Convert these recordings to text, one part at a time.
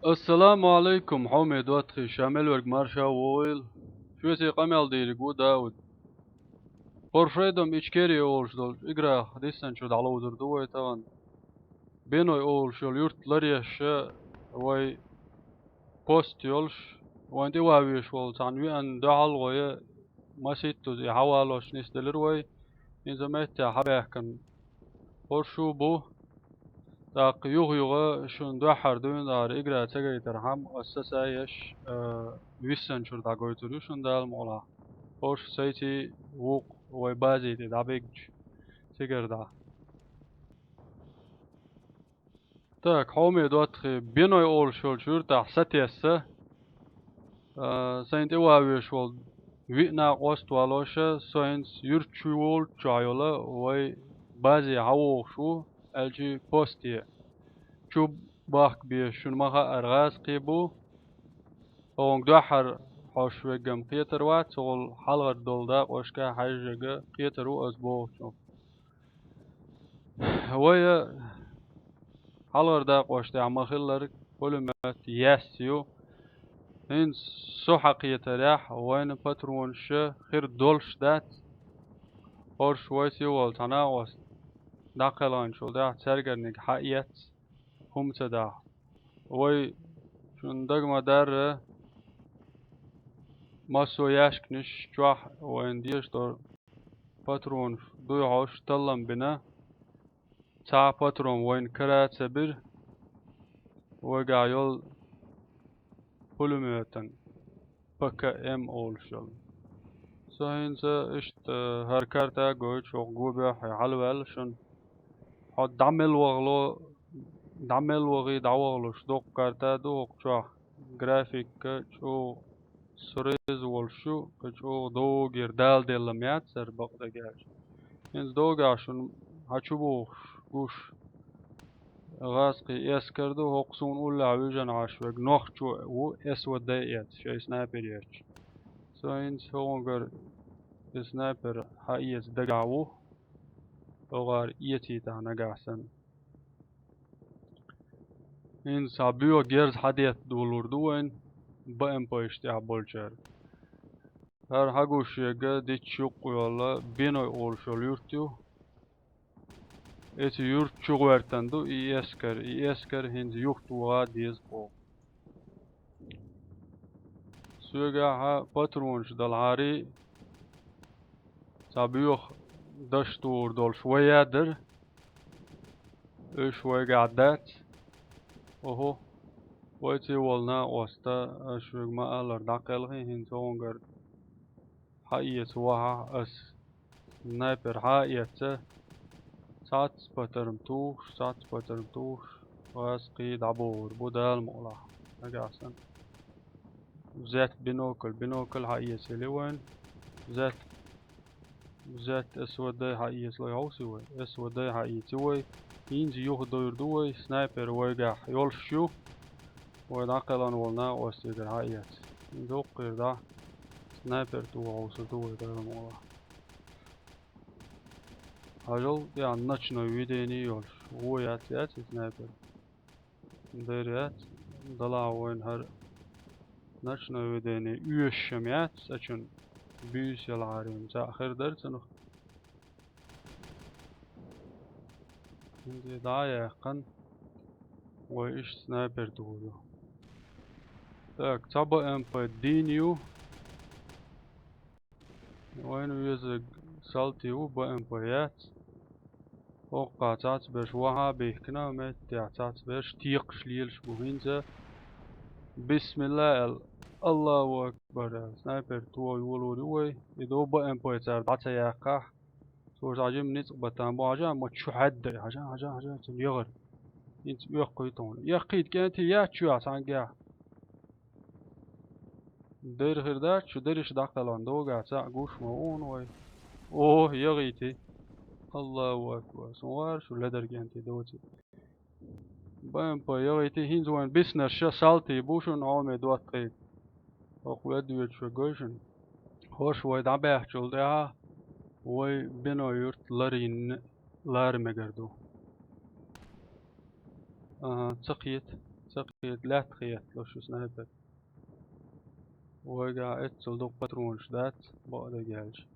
Assalamu alaikum home dottagIi شامل ورق مارشا وويل شو سي قمل ديري قو داود ForFreedom ICHKERIYA olsh dolsh Игра хадиссан شو دعلو دردوه طبعا بينوي olsh يوليرت لريش وي بوست يولش وانت واويش وول تعنوي ان دعال وي ما سيتو زي حوالوش نيس دلروي إن زميت حبيه كان شو بو تاق يوغ شون دو حردون دار إجرا تجي ترحم أساسا يش ويسن شو دا قويتلو شون دال مولا سيتي ووق ويبازي دي دابيج تجر دا تاك حومي دوتخي بينوي أول شول شور تا ستيسة سينت إواوي شول وينا قوست والوشة سينس يرچو وول چايولا وي بازي هاو شو الجي بوستي شو باخ بيشون مها أرغاز قيبو اون دوحر حوش وجم قيتر وات سول حلقة دولدا وشكا حاجة قيترو أسبوع شو ويا حلقة دا وشتا عم خلر كل ما ياسيو إن صح قيتريح وين باترون ش خير دولش دات أرش ويسيو والتنا وس داخلان شو دا ترجع حقيقة هم تدا وي شون دقما دار ما سوياش كنش جوح وين ديش دور باترون دوي عوش طلم بنا تا باترون وين كرات سبر وقع يول بلوميتن بكا ام اول شل سهين سا اشت هركارتا قويت شو قوبيا حي حلوال شن حد دعمل وغي دعوغلو شدوق كارتا دوق جوح جرافيك شو سريز والشو كشو دو جردال دلميات سر بقدا جاش إنز دوغ عشان هتشوفوش وش غاسقي اسكر دو هقصون أول عوجن عشوق نوخ شو و اسود دايت شي سنايبر يرش سو إنز هونغر سنايبر حقيقة دقعوه وغار إيتي تانا قاسن إنز عبيو جيرز حديث دولور دوين بأم بايشتي عبولشار هر هاگوش یگه دی چوق یالا بینای اولشال یورتیو eti yurt چIogIرتندو ای اسکر هنز یورت وها دیز قو سوگا ها پاترونش دلعاری تابیوخ دشتور دول شوية در شوية قعدات وهو ويتي والنا واستا اشوگ ما الار داقلغي هنز هونگر حقيقة وها اس سنايبر حقيقة سات سبترم توش واسقي دعبور بودال مقلع نقاسن زات بينوكل حقيقة لوين زات اسود داي حقيقة لو يعوسي وي اسود داي حقيقة وي ينزي يوخ دور دوي سنايبر ويقح يولشو ويدعقلان والنا واستيقر حقيقة ينزو قير دا سنايبر تو عوسي دوي دال مقلع هاجل يعني نچنو ويديني يولش هو يات سنايبر ديريات دلا وين هر نچنو ويديني يوشميات سچن بيس يلعارين تا آخر درسنو دي دايا قن ويش سنايبر دولو تاك تابا امبا دينيو وين يزق سالتيو با امبايات وقع تعتبرش وها بيكنا ومت تعتبرش تيق شليلش بوهينزا بسم الله الله أكبر سنايبر تو يولو دوي يدو با امباي تار دعتا ياقا سورس عجم نتق بطان عجم ما تشو حد عجم تنيغر انت يقيتون يقيت كانت يا تشو عسان قاع دير غير دا شو ديرش داقلان دو قاع تا قوش مون وي اوه يغيتي الله أكبر سوار شو لدر جانتي دوتي بام با يغيتي هينز وين بسنر شا سالتي بوشن عامي دوات قيد وقوات دويت شو قوشن خوش وي دعبه جلدها وي بينو يورت لارين لار مقردو تقيت سقيت لا تخيت لوش سنايبر وقع اتسل دوق باترونش دات بقى جالش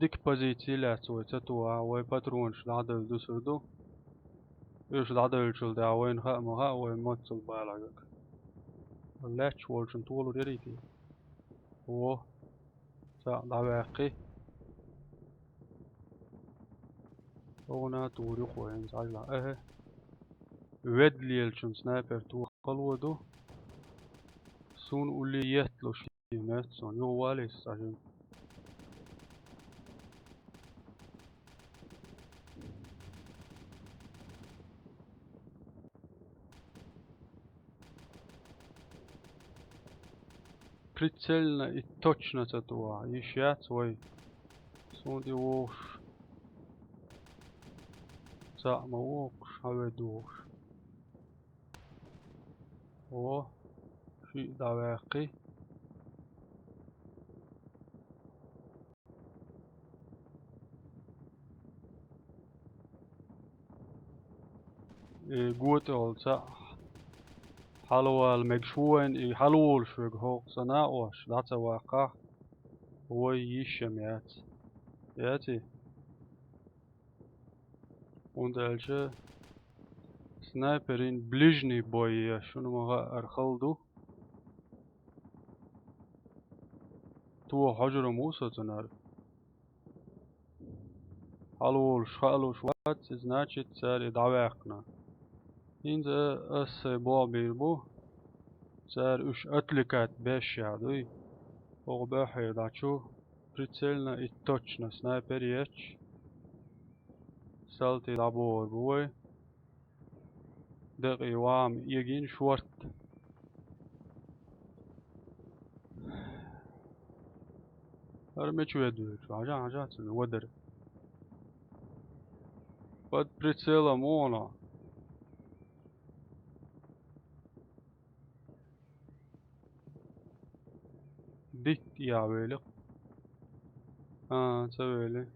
ديك بوزيتي لا تسوي تتوع وي باترونش دعدل دو سردو يوش دعدل شل دعوين خاء مغاء وي موتسل بالعجك اللاتش والشن طولو ريريتي هو دعواقي هنا توري خوين عجلا ود ليلشن سنايبر تو قلودو سون أولي يتلو شيمات سون يوالي ساجن прицельно и точно цатуа ищат свой сун ди вош цама вокш аведош о شي دواقي قوت أولسا حلوة المجشوين حلول شوك هوق سناوش داتا واقع هو يشم ياتي und elche sniperin ближний бой шуну мага архалду تو حجر موسى تنار حلول شوات значит царь دعواقنا إنزا أس بابيربو царь уж отвлекает бешядуй оgbахи дачу прицельно и точно снайпер еч салти дабор бой دقي وام يجين شورت أرمي شوية حاجة ودر под прицелом она ديك يا ويلي سويلي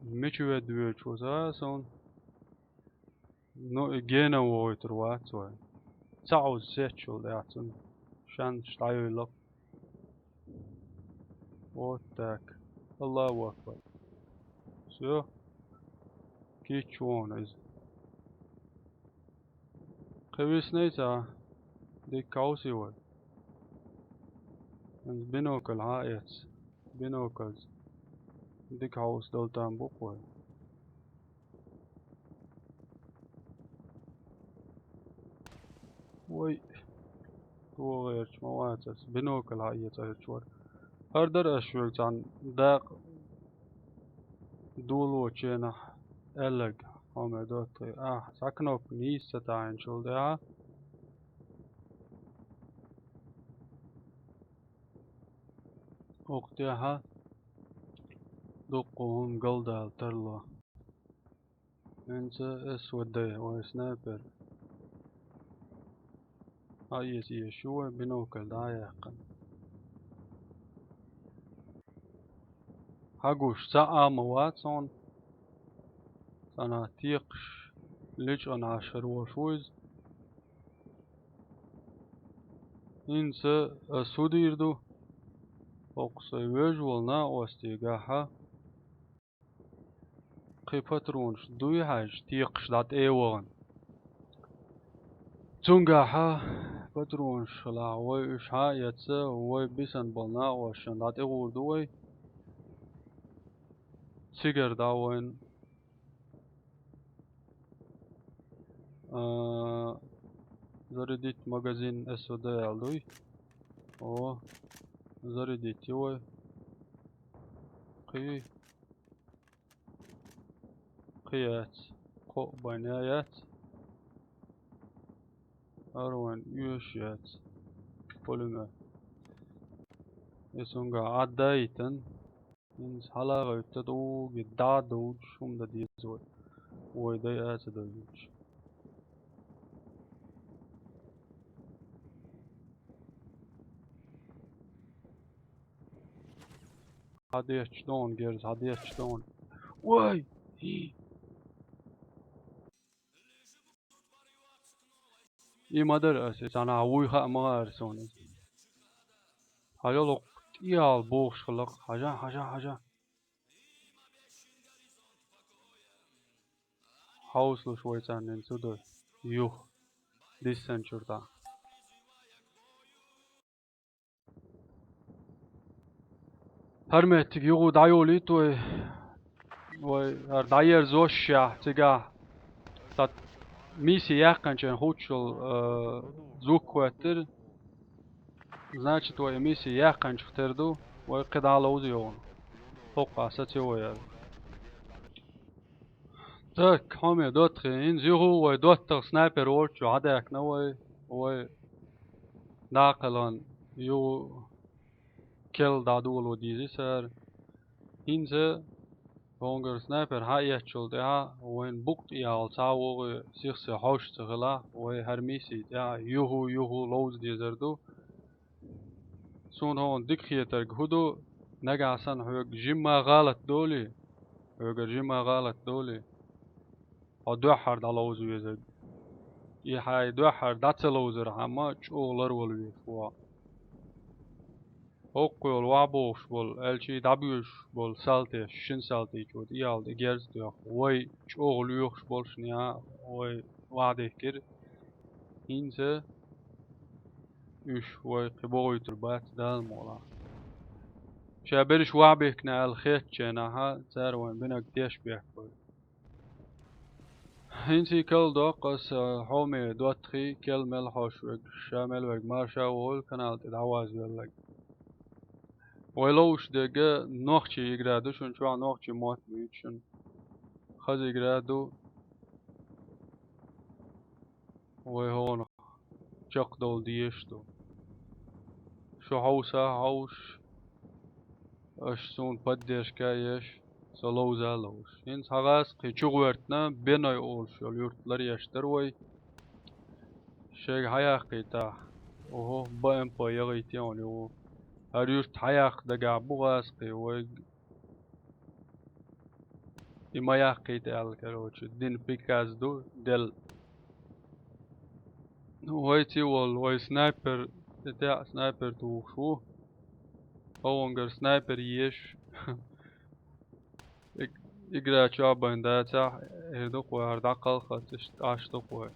مشوية دويل شو ساسون نو جينا وويتر واتسوي تعو سيتشو داتون شان شتايلك واتاك الله أكبر سو كيتشون إز قويس نيتا دي كاوسي وي بينوكل هايت بينوكلز دي كاوس دولتان بوكوي وي تو غيرش مواتس بينوكل هايت هايتشور هردر أشويل عن داق دولو چينا ألق هما دوتي ساكنوك نيسة تاين شول دها وقتها دقهم قلدال ترلا انسى اسودي وسنايبر هاي يشوي بنوكل دايقن هاقوش ساعة مواتسون سانا تيقش ليش انا عشر وشويز انسى اسوديردو oqsa visualna ostigaha qipatronch duyhaj tiqshdat ewan tungaha patronch la way usha yatsa way bisan bolna oshandat egurduy sigar dawen zaredit magazin SOD alduy o зарядить его قيات بنايات أروان يوشيات بولما يسونغا عدايتن إنس حلاغة يتدو يدادو شوم دا ديزوي ويداي آتدوش هاديش دون جيرز هاديش دون واي مدر أساس أنا عويها ما أرسوني حاجة لو يا البوخش خلق حاجة حوصل شوي سنين سودو يوه ديسن شرطة هرمت يوغو دايولي توي داير زوشيا تيجا تات ميسي يحكنشن خوتشل زوكواتر значит твои миссии я кончу терду ой кидала узион тока сатиоя так хьоме доттагIи ин зюгу ой доттаг снайпер олчу адак навой ой дақалан ю кел дадулу дизисер инзе Honger sniper haiyachul ja oin bukt ial tsawo sich se hosh tsgela oi hermisi ja yuhu loz dizerdu son hon dikhiyeter ghudu nagasan hög jimma galat doli höger jimma galat doli adwahar daloz yezed i hay dwahar datselozer amma çoğlar wolwi fwa Okkul wabosh bol elçi dabüş bol salte şin salte çot iyaldı gerz diyor. Oy çoğuluyor bol şnia oy vadekir inse üş oy keboytur bat dal mola. Şaberiş wabek na el khetçena ha zarwan binak deşbeh bol. Insi kal doqas home dottagIi kel melhosh ve şamel ve marşa ol kanal tedawaz velak. olуш деге нохчи играду шун чуа нохчи мот büyütшün хаз играду ой hon çok dol diyeştu şu hauş aş son поддержка yeş solowza loş in sagas çiogIoьrtина benoy olş юьртlar yaştır oy şey hayaqita oho baem payaqiti onu Арюш таяк дага бугас кой имаях китал короче дин пиказду дел ойти вол ой снайпер это снайпер тушу онгер снайпер еш игра чабанда та эрдо кой ардакал хатш ашто кой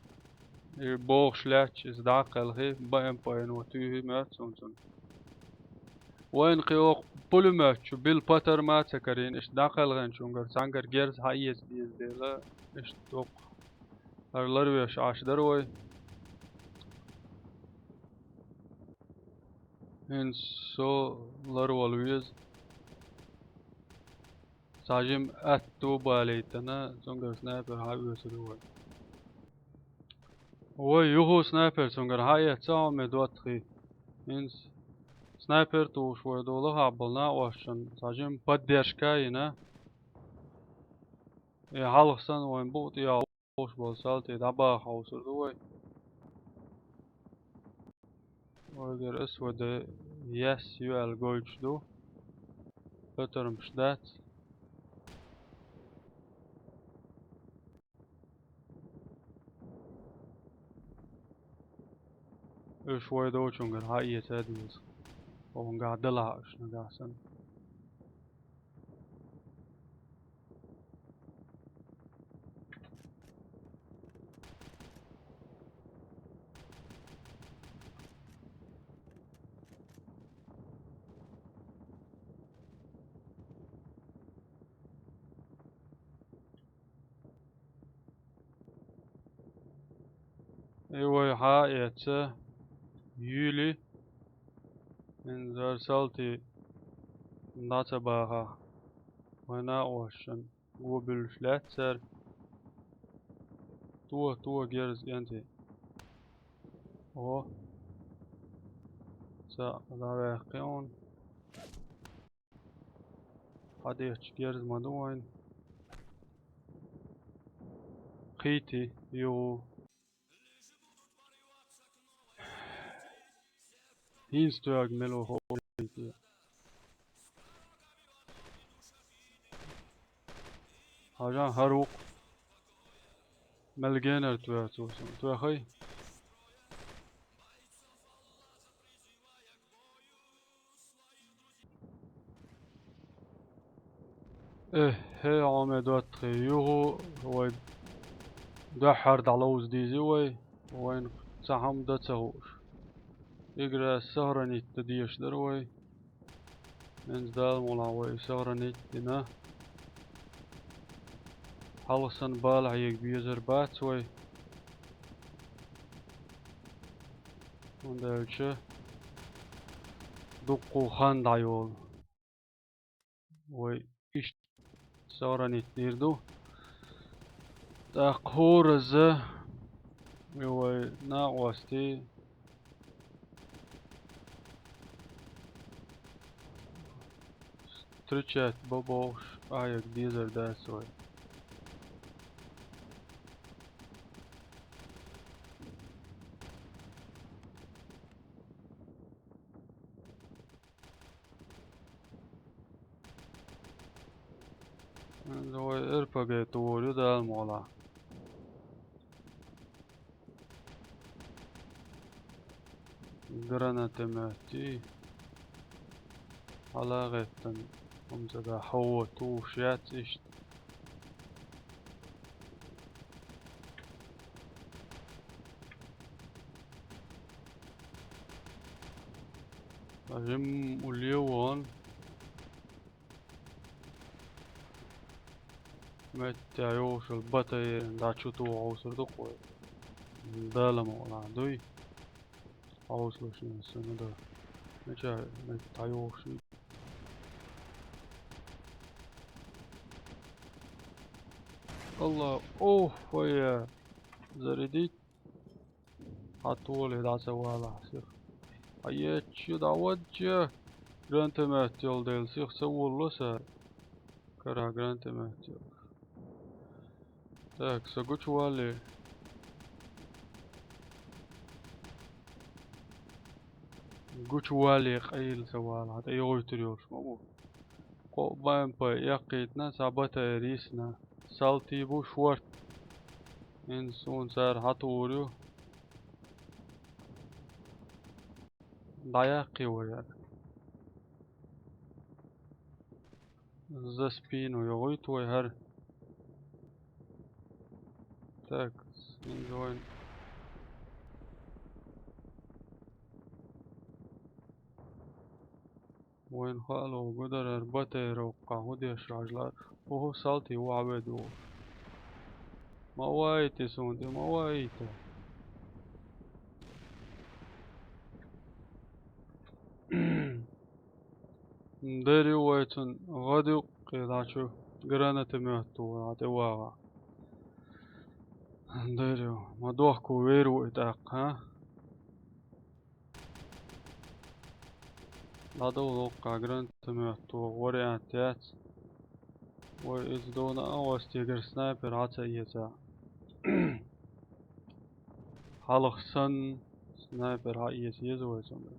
бохшлач издакал хи баем поено тühi matsunsun وين قيوق بولمات شو بالباتر ما تكرين إيش داخل غن شونجر سانجر جيرز هايس بيز ديلا إيش توق هرلرويش عاش دروي إن سو لرولويز ساجم أتو باليتنا سونجر سنايبر هايس دروي وي يوهو سنايبر سونجر هايس سام دوتغي إنس Снайпер туш ой долу хабылна оşçun sajim поддержка ина halıqsan oyun bu ya boş bolsal te daba hawsurdu oy oyger eswede yes yuel goyçdu ötürüm şdat öş oy doçunger hayet ediniz on gadela şnagasan oy hayetse yuli in zarsalti nata baha wana oşun bu bölüşletser tuo gerz enti o sa da veqion hadi gerz maduin qiti yo hinstög melo qiti hajan haruq ملقينا تواتوسن توخي هي عم دوتخي يوهو وي دحر دعلوز ديزي وين سحم دتسهوش إجرا سهرني تديش دروي نزدال مولاوي سهرني دنا حلسن بالع يك بيزر بات وي وندلشه دقو خان دعيول وي إيش سهرني تديردو تقهور زه وي ناقوستي تريتشات بوش آيك ديزر داسوي وي اربقى طول يدا المولا قرنا تماتي على غيتن همزة حوت وشيات اشت أجم اليوان متعيوش البطي داتشو تو عوصر دقوي دالما ولا دوي عوصلو شين السنة دا متعيوش الله اوه ويا زرديت هطول دا سوالا سيخ ايات شو دعوتجا جرانت مهتيل ديل سيخ سوالو سار كرا جرانت مهتيل تاك ساقوش والي قوش والي قيل سوالا هات ايغوي تريوش مبو قو بامبا يقيتنا سابتا ريسنا سالتي بو شورت انسون سار هاتوريو ضياقي ويا زسبينو يغويت ويهر تاك انزوين وين خالو قدر اربطي روقا هودي شاجلار وهو سالتي وعبدو ما وايتي سونتي ما وايتي داري وايتن غادي قيداشو قرانة مهتو عطي واغا داري ما دوحكو ويرو اتاق ها لادو دوقا قرانة مهتو وريان تيات وإذ دون أواستي قر سنايبر عطا إيتا حلق سن سنايبر عايز يزوي سمي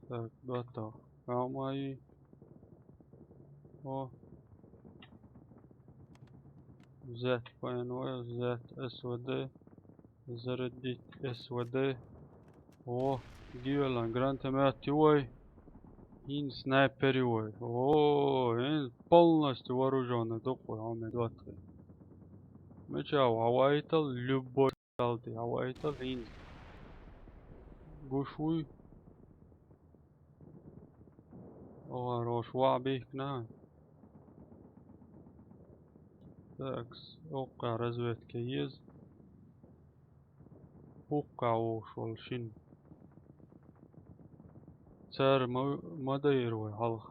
تاك دوتا كاماي او زيت بينو زيت اسودي زرديت اسودي او جيولا جرانت ماتي وي ин снайпери вой о ин полностью вооруженный такой он идет меча авайтал любой салты авайтал ин гушуй о рош вабих на такс ока разведка есть ока ушел шин цар мадайр вой халх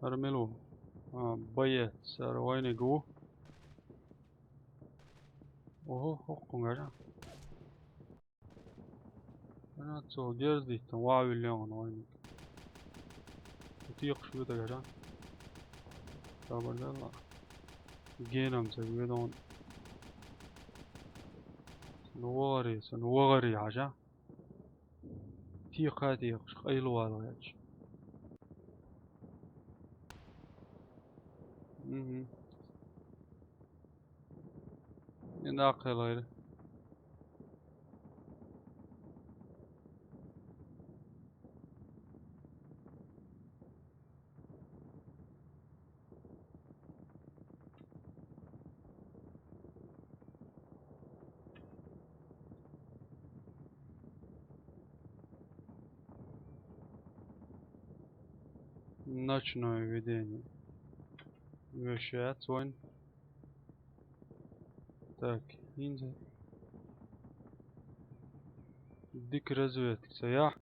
ارملو بايت سر وين جو اوه حقن غجا انا تو جردي تواوي اليوم وين تيق شو ده غجا صبر الله جينم سويدون نواري سنواري عجا تيق شقيلو هذا ياج ناقل غير Ночное видение. Вещать свой. Так, инза. Дик разведка, я.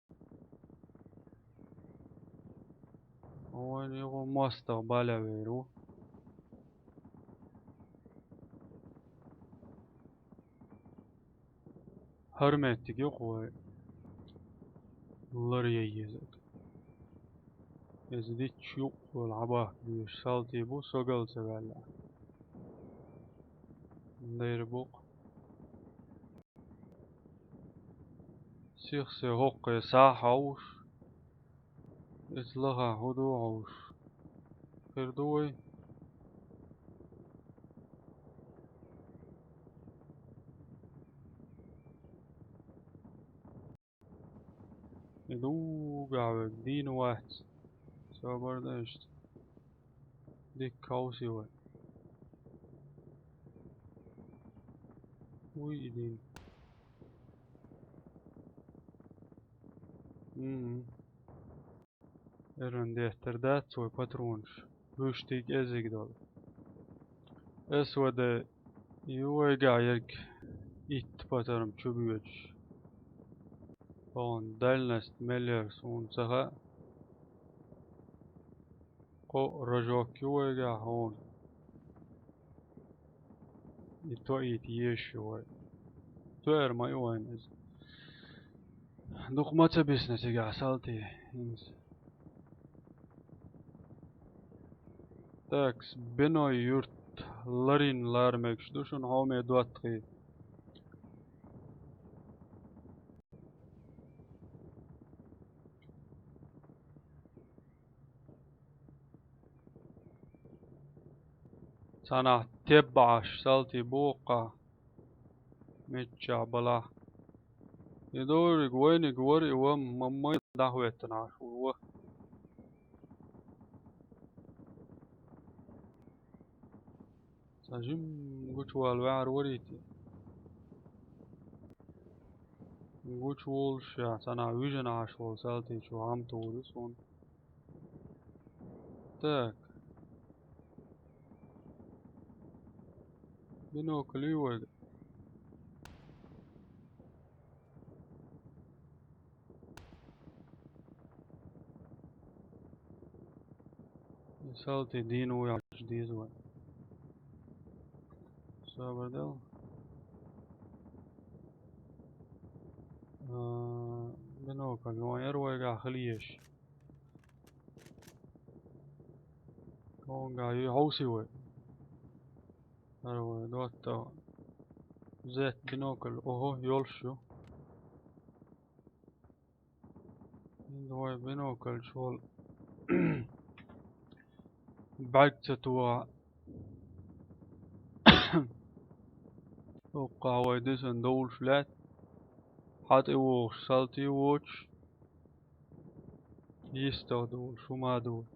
Он его моста баляверу. Hürmetlik yok o. Lırıya yiyecek. Ezdi çok والعباه بيش سالتي بو سوغل سبالا. دير بوق. سيخ سيهوق ساح عوش. إطلقها هدو عوش. فردوي. يدو قاعد دين واحد. سوبر داشت. ديك كاوسي واحد. وي دين. Eren dehterdät soy patronş. Hüştik ezig dol. Eswede yuega yerk it patarım çöbüyeç. On dalnest meller son saha. Ko rajok yuega hon. Ito it yeshoy. Tuer ma yuain ez. Nukmata bisneti gasalti. Taks beno yurt larin larmek şduşun home dottagIi. Sana tebbaş salti boqa. Metça bala. يدور جواني جواري ومما دعوة عاشور سجم جوش والوعر وريتي جوش والش يا سنا ويجن عاشور سالتي شو عم تورسون تاك بنو كليوه سالتي دينو يعش ديزوه سابردل بنو كجوان ويجا خليش كون جاي هوسي وي أروي دوتا زيت بنوكل اوهو يولشو دوي بنوكل شول بعدتوا وقاوي ديسن دول فلات حات اوش سالتي ووش يستو دول شو ما دول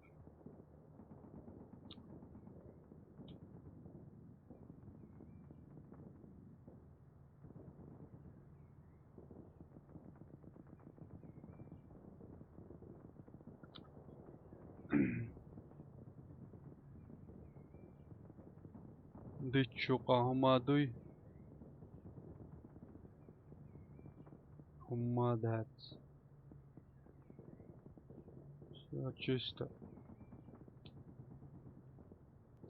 ديتشوقا هما دوي هما دات чисто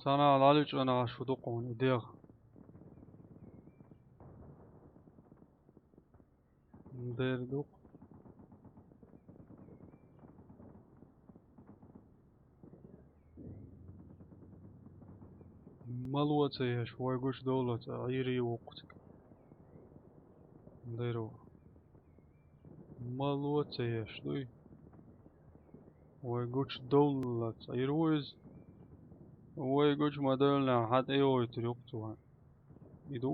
sana lalыч ana шудукон идех дердук малуацая швой гуш долот айри оқутик деру малуацая шдуй ой гуш долот айруиз ой гуш модельна хат эой трюктуа иду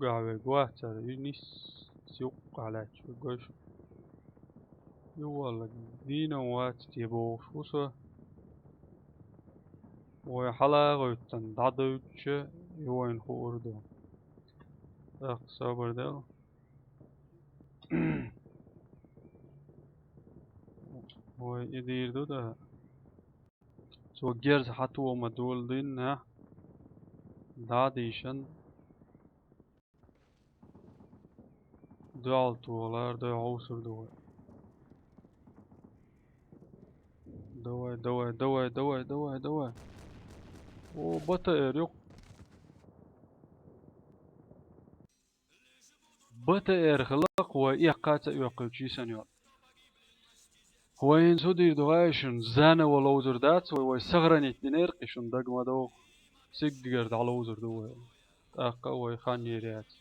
гаве гуатар нис سيوق على شوش يوالله دينا وات تيبو شوسه وحلا غيتن دادوتش يوين خوردو اخ صبر ده ويدير دو ده سو جيرز حتو مدول دين ها داديشن دال توغلار دو عوصر دوي دوي دوي دوي دوي دوي دوي او بطا اريق بطا ارخلق وإيقات يوقيوشي سنيور هو ينسو دير دغايشن زانا ولوزر دات ويسغرن اتنيرقشن دقما دو سيقرد على وزر دوي تاقا ويخاني ريات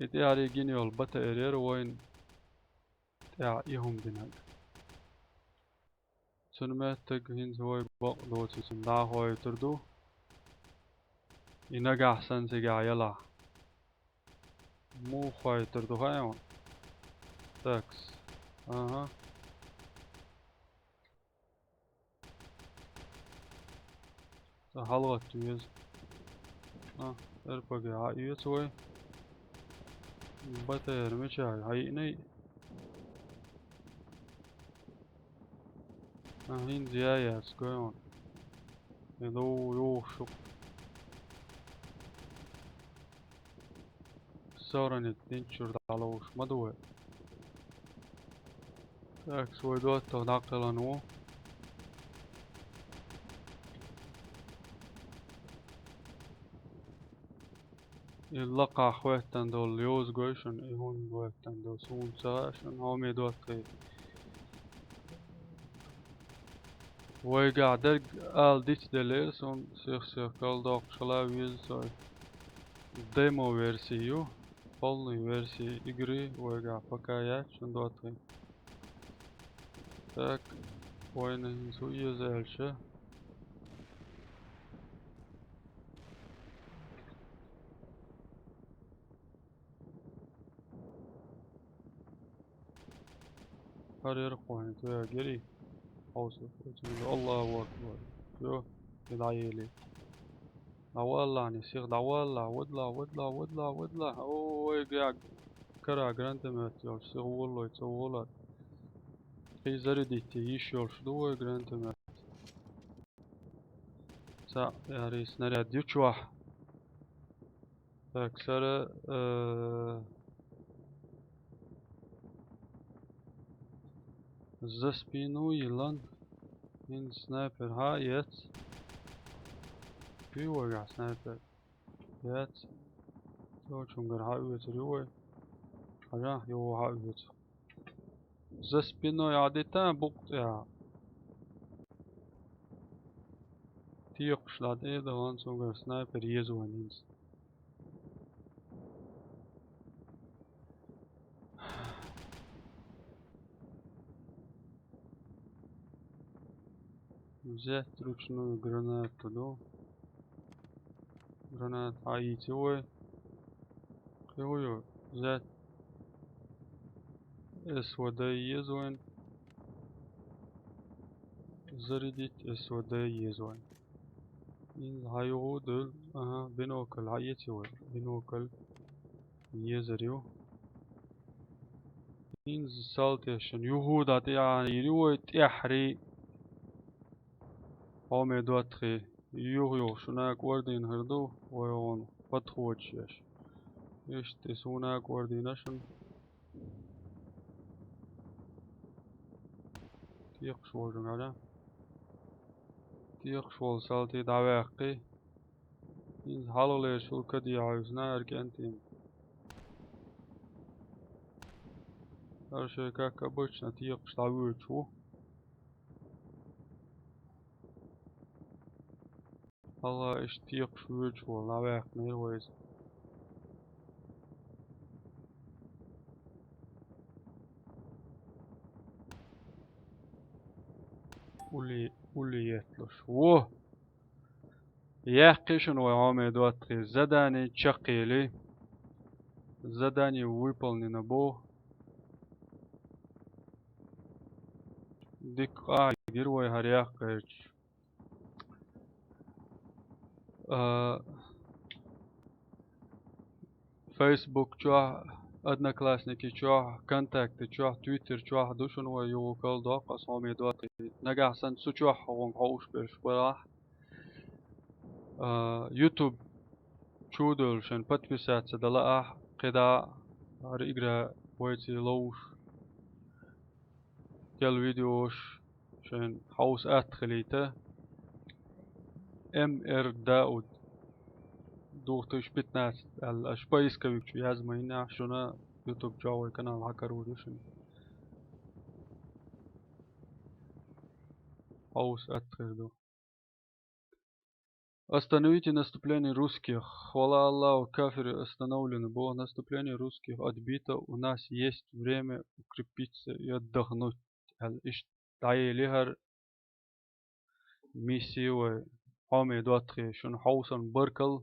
اتي علي جينيول بطا ارير وين تاعيهم ديناك سنماتك هنز هوي بقلو تسمدا هوي تردو ينقع سنسيقع يلا مو خوي تردو خايون تاكس اها تحلغت تيز اربقي عايت وي بطير مشاي هايني هين زيايات سكويون يدو يوشق سورن التنشر على وش مدوي تاكس ويدوت تغناقلنو يلقى خواتن دول يوز قوشن يهون خواتن دول سون ساشن هم يدوت ويقع درق آل ديت دلير سون سيخ قال دوق شلاويز سوي ديمو ورسيو полный версии игры ويقع فكايات شن دوتي так وين نسوي زالشة هرير قوين تويا قري حوصف الله أكبر شو يدعيلي والله نسيق والله ودلا اوه قاعد كرا جرانت مات يلسيق والله يتسولت هي زردي تيش يلشدو جرانت مات سا يا ريس نريد ديوتشوح اكسر زسبينو يلان من سنايبر ها يت في وقع سنايبر يت تو چونگر ها يتريوه حاجة يو ها يت زسبينو يعديتا بوقت يا تيق شلاد ايه دوان چونگر سنايبر يزوان ينس взять ручную гранату, да? Гранат хаитира. Кривую взять СВД езвань. Зарядить СВД езвань. Ин хайо дөл. Ага, бинокль хаитира. Бинокль езарю. Ин салтешн. Юхудат يعني ريوت يحري. هامي دواتخي يوغيو شناك وردين هردو ويون فتخوتشيش اشتي سوناك وردينشن تيق شوال جنگالا تيق شوال سالتي دعواقي إن حالو ليشول كدي عاوزنا اركنتين هرشي كاكا بوچنا تيق شتعويتشو الله اشتيق شويش والله واق نيرويز قولي يتلوش ووه يحقشن ويعامي دواتري زداني تشقيلي زداني выполнено بو ديك герой هرياقش فيسبوك جوا أدنى كلاسنيكي چوح كونتاكت چوح تويتر چوح دوشن ويو كل دوق أصامي دواتي نجح سن سو چوح ونقوش برش براح يوتيوب چودل شن подписаться دلا قدا إجرا ويتي لوش كل فيديوش شن حوس أدخليته MR داود دوختش بتناس الأشبايس كويك شو يازمينا شونا يوتيوب جاوي كانال هكرودشن حوس أدخل Остановите наступление русских. Хвала Аллаху, кафиры остановлены. Было наступление русских отбито. У нас есть время укрепиться и отдохнуть. Al-Ishta'i миссию хьоме доттагIи шун Хьовсар بركل.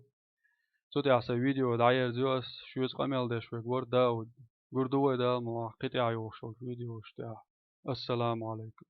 صوتي عسى فيديو دعير زوس شو يسقمل ده شوي ورد داود. قردوه ده مواقيت عيوش الفيديو اشتاع. السلام عليكم.